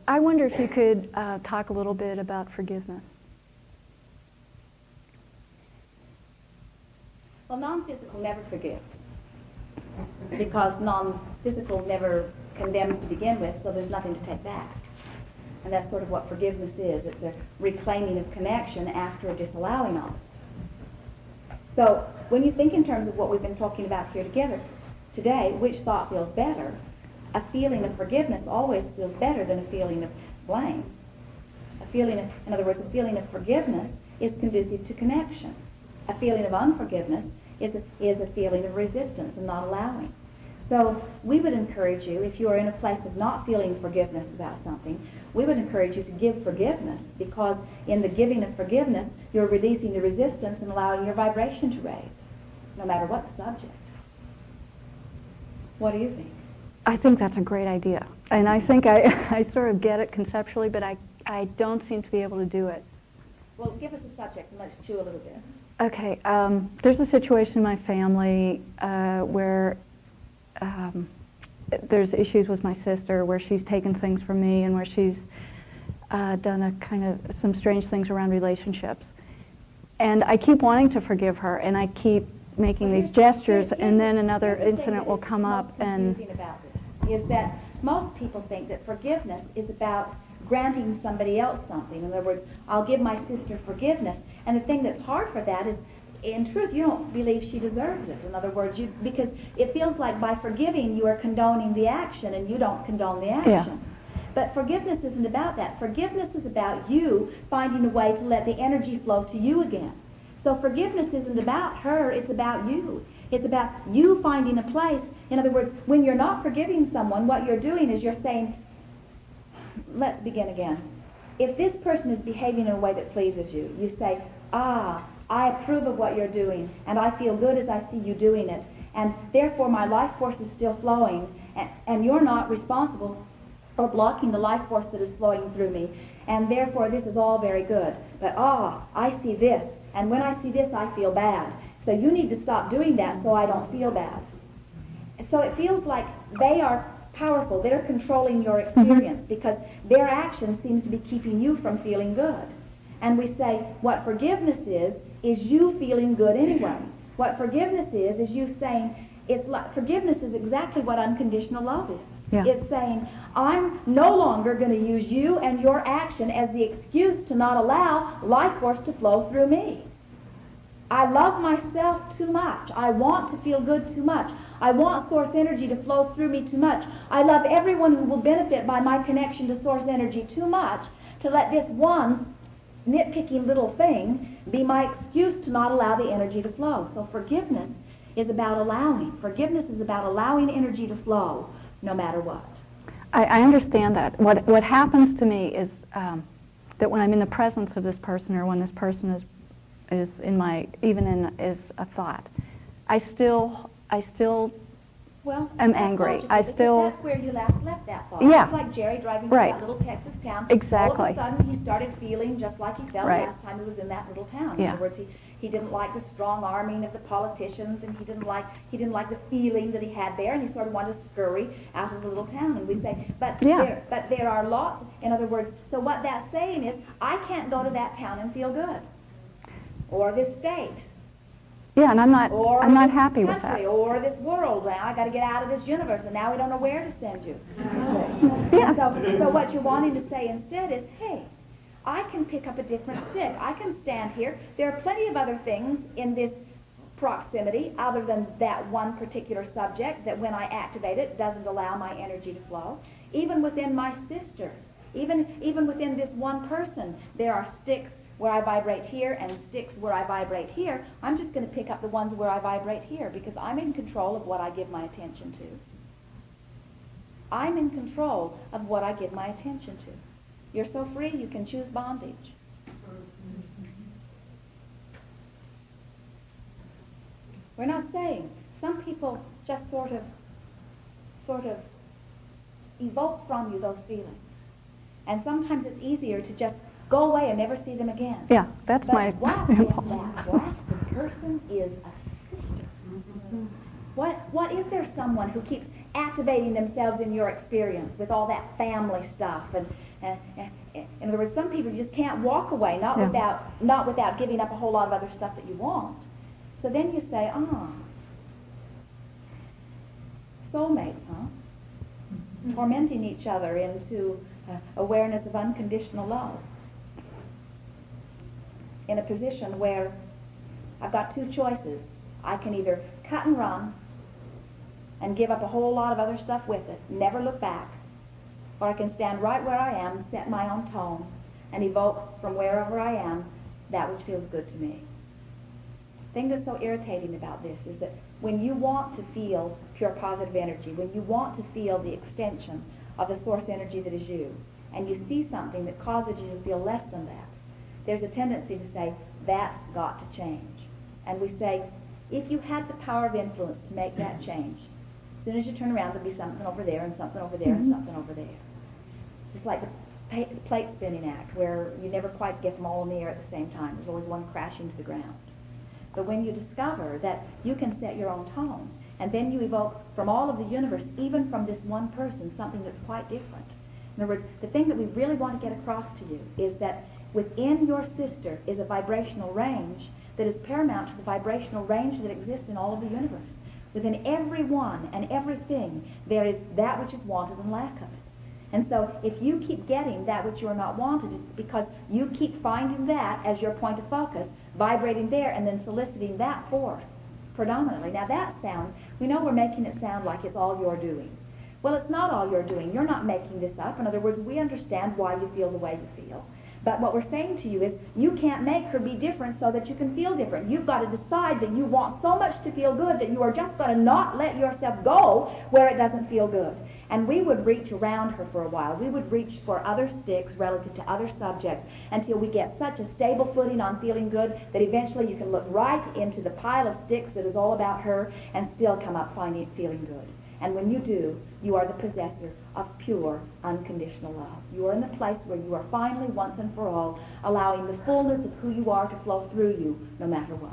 I wonder if you could talk a little bit about forgiveness. Well, non-physical never forgives, because non-physical never condemns to begin with, so there's nothing to take back. And that's sort of what forgiveness is. It's a reclaiming of connection after a disallowing of it. So when you think in terms of what we've been talking about here together today, which thought feels better? A feeling of forgiveness always feels better than a feeling of blame. In other words, a feeling of forgiveness is conducive to connection. A feeling of unforgiveness is a feeling of resistance and not allowing. So we would encourage you, if you are in a place of not feeling forgiveness about something, we would encourage you to give forgiveness, because in the giving of forgiveness, you're releasing the resistance and allowing your vibration to raise, no matter what the subject. What do you think? I think that's a great idea. And I think I sort of get it conceptually, but I don't seem to be able to do it. Well, give us a subject and let's chew a little bit. Okay, there's a situation in my family where there's issues with my sister, where she's taken things from me and where she's done a kind of some strange things around relationships. And I keep wanting to forgive her, and I keep making these gestures, and then another incident will come up. And what's confusing about this is that most people think that forgiveness is about granting somebody else something. In other words, I'll give my sister forgiveness. And the thing that's hard for that is, in truth, you don't believe she deserves it. In other words, because it feels like by forgiving you are condoning the action, and you don't condone the action. Yeah. But forgiveness isn't about that. Forgiveness is about you finding a way to let the energy flow to you again. So forgiveness isn't about her, it's about you. It's about you finding a place. In other words, when you're not forgiving someone, what you're doing is you're saying, let's begin again. If this person is behaving in a way that pleases you, you say, I approve of what you're doing, and I feel good as I see you doing it, and therefore my life force is still flowing, and you're not responsible for blocking the life force that is flowing through me, and therefore this is all very good. But I see this, and when I see this I feel bad. So you need to stop doing that so I don't feel bad. So it feels like they are powerful. They're controlling your experience because their action seems to be keeping you from feeling good. And we say what forgiveness is you feeling good anyway. What forgiveness is you saying, forgiveness is exactly what unconditional love is. Yeah. It's saying, I'm no longer going to use you and your action as the excuse to not allow life force to flow through me. I love myself too much. I want to feel good too much. I want source energy to flow through me too much. I love everyone who will benefit by my connection to source energy too much to let this one nitpicking little thing be my excuse to not allow the energy to flow. So forgiveness is about allowing. Forgiveness is about allowing energy to flow no matter what. I understand that. What happens to me is that when I'm in the presence of this person, or when this person is in my, is a thought, I still am angry. That's where you last left that thought. Yeah. It's like Jerry driving through that little Texas town. Exactly. All of a sudden he started feeling just like he felt last time he was in that little town. In other words, he didn't like the strong arming of the politicians, and he didn't like the feeling that he had there, and he sort of wanted to scurry out of the little town. And we say, but there are lots. In other words, so what that's saying is, I can't go to that town and feel good, or this state. Yeah, and I'm not happy with that. Or this world. Now I got to get out of this universe, and now we don't know where to send you. Yeah. So what you're wanting to say instead is, hey, I can pick up a different stick. I can stand here. There are plenty of other things in this proximity other than that one particular subject that when I activate it doesn't allow my energy to flow. Even within my sister, even within this one person, there are sticks where I vibrate here and sticks where I vibrate here. I'm just going to pick up the ones where I vibrate here because I'm in control of what I give my attention to. I'm in control of what I give my attention to. You're so free you can choose bondage. We're not saying. Some people just sort of evoke from you those feelings. And sometimes it's easier to just go away and never see them again. Yeah, that's my impulse. That blasted person is a sister? What if there's someone who keeps activating themselves in your experience with all that family stuff. And in other words, some people just can't walk away, not without giving up a whole lot of other stuff that you want. So then you say, soulmates, huh? Tormenting each other into awareness of unconditional love. In a position where I've got two choices. I can either cut and run and give up a whole lot of other stuff with it, never look back, or I can stand right where I am, set my own tone, and evoke from wherever I am that which feels good to me. The thing that's so irritating about this is that when you want to feel pure positive energy, when you want to feel the extension of the source energy that is you, and you see something that causes you to feel less than that, there's a tendency to say, that's got to change. And we say, if you had the power of influence to make that change, as soon as you turn around, there'll be something over there, and something over there, and something over there. It's like the plate spinning act, where you never quite get them all in the air at the same time. There's always one crashing to the ground. But when you discover that you can set your own tone, and then you evoke from all of the universe, even from this one person, something that's quite different. In other words, the thing that we really want to get across to you is that within your sister is a vibrational range that is paramount to the vibrational range that exists in all of the universe. Within everyone and everything, there is that which is wanted and lack of it. And so if you keep getting that which you are not wanted, it's because you keep finding that as your point of focus, vibrating there, and then soliciting that forth predominantly. Now that sounds, we know we're making it sound like it's all you're doing. Well, it's not all you're doing. You're not making this up. In other words, we understand why you feel the way you feel. But what we're saying to you is you can't make her be different so that you can feel different. You've got to decide that you want so much to feel good that you are just going to not let yourself go where it doesn't feel good. And we would reach around her for a while. We would reach for other sticks relative to other subjects until we get such a stable footing on feeling good that eventually you can look right into the pile of sticks that is all about her and still come up feeling good. And when you do, you are the possessor of pure, unconditional love. You are in the place where you are finally, once and for all, allowing the fullness of who you are to flow through you, no matter what.